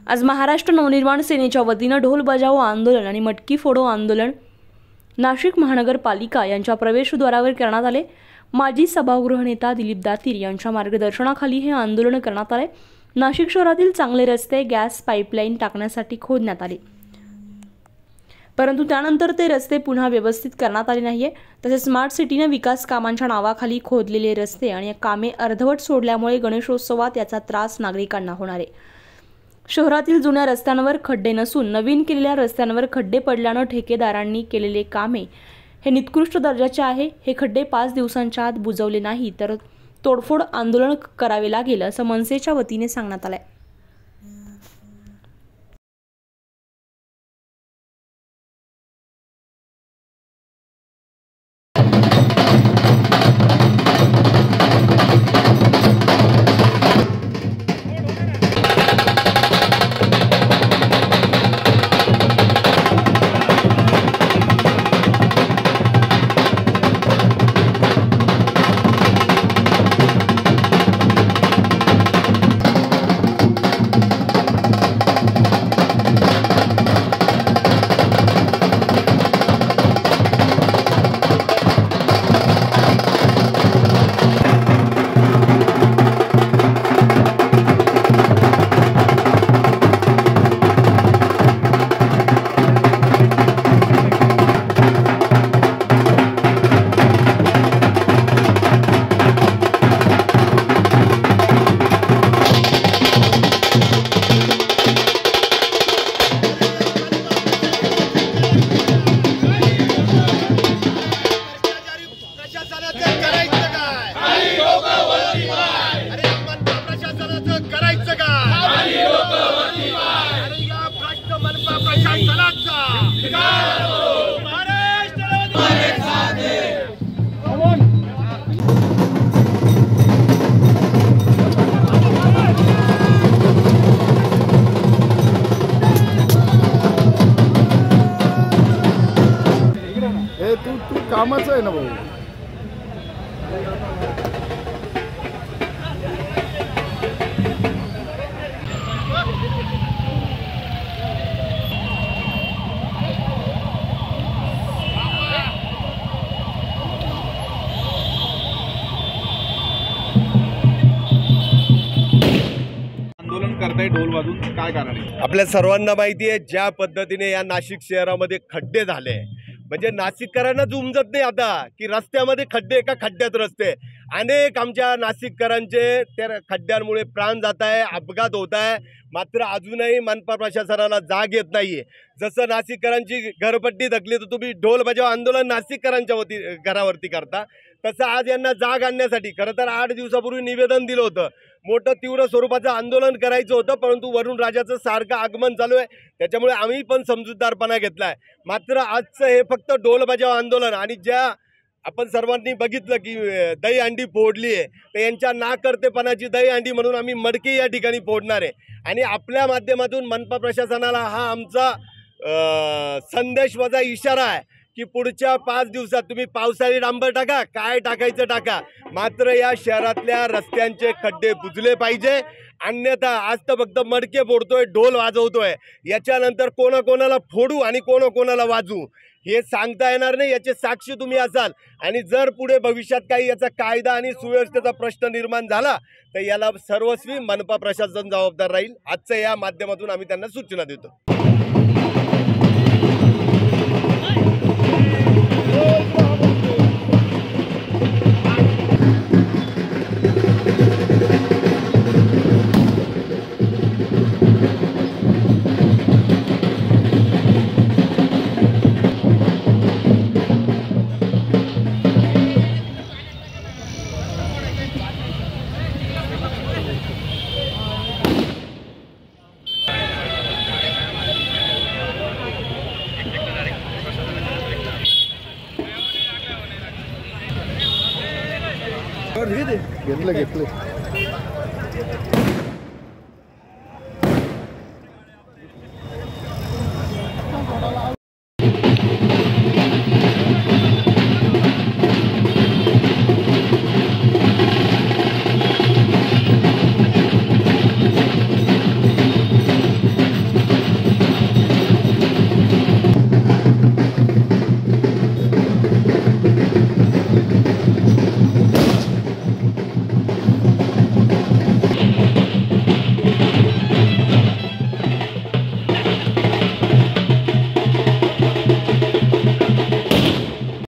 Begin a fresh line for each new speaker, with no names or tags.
आज महाराष्ट्र नवनिर्माण सेनेच्या वतीनं ढोल बजाओ आंदोलन आणि मटकी फोडो आंदोलन नाशिक महानगरपालिका यांच्या प्रवेशद्वारावर करण्यात आले। माजी सभागृह नेता दिलीप दातीर यांच्या मार्गदर्शनाखाली हे आंदोलन करण्यात आले। नाशिक शहरातील चांगले रस्ते गॅस पाईपलाईन टाकण्यासाठी खोदण्यात आले, परंतु त्यानंतर ते रस्ते पुन्हा व्यवस्थित करण्यात आले नाहीये। तसेच स्मार्ट सिटीने विकास कामांच्या नावाखाली खोदलेले रस्ते आणि कामे अर्धवट सोडल्यामुळे गणेशोत्सवात याचा त्रास नागरिकांना होणार आहे। शहरातील जुन्या रस्त्यांवर खड्डे नसून नवीन केलेल्या रस्त्यांवर खड्डे पडल्याने ठेकेदारांनी केलेले कामे हे निकृष्ट दर्जाचे आहे। हे खड्डे 5 दिवसांच्या आत बुजवले नाही तर तोडफोड आंदोलन करावे लागेल असं मनसेच्या वतीने सांगण्यात आलंय।
तू कामाचं आहे ना भाऊ।
आंदोलन करताय ढोल वाजून, काय कारण आहे?
आपल्या सर्वांना माहिती आहे ज्या पद्धतीने या नाशिक शहरामध्ये खड्डे झाले, म्हणजे नाशिककरांनाच उमजत नाही आता की रस्त्यामध्ये खड्डे का खड्ड्यात रस्ते। अनेक आमच्या नाशिककरांचे त्या खड्ड्यांमुळे प्राण जात आहे, अपघात होत आहे, मात्र अजूनही मनपा प्रशासनाला जाग येत नाहीये। जसं नाशिककरांची घरपट्टी धकली तर तुम्ही ढोल बजाव आंदोलन नाशिककरांच्या घरावरती करता, तसं आज यांना जाग आणण्यासाठी खरं तर 8 दिवसापूर्वी निवेदन दिलं होतं। मोठं तीव्र स्वरूपाचं आंदोलन करायचं होतं, परंतु वरुण राजाचं सारखं आगमन चालू आहे, त्याच्यामुळे आम्ही पण समजूतदारपणा घेतलाय। मात्र आजचं हे फक्त ढोल बजाव आंदोलन आणि ज्या आपण सर्वांनी बघितलं की दही अंडी फोडली आहे, तर यांच्या नाकर्तेपणाची दही अंडी म्हणून आम्ही मडके या ठिकाणी फोडणार आहे। आणि आपल्या माध्यमातून मनपा प्रशासनाला हा आमचा संदेश वजा इशारा आहे की पुढच्या 5 दिवसात तुम्ही पावसाळी डांबर टाका, काय टाकायचं टाका, मात्र या शहरातल्या रस्त्यांचे खड्डे बुजले पाहिजे। अन्यथा आज तर फक्त मडके फोडतोय, ढोल वाजवतोय, याच्यानंतर कोणाकोणाला फोडू आणि कोणाकोणाला वाजू हे सांगता येणार नाही, याचे साक्षी तुम्ही असाल। आणि जर पुढे भविष्यात काही याचा कायदा आणि सुव्यवस्थेचा प्रश्न निर्माण झाला तर याला सर्वस्वी मनपा प्रशासन जबाबदार राहील। आजच्या या माध्यमातून आम्ही त्यांना सूचना देतो।
घेतलं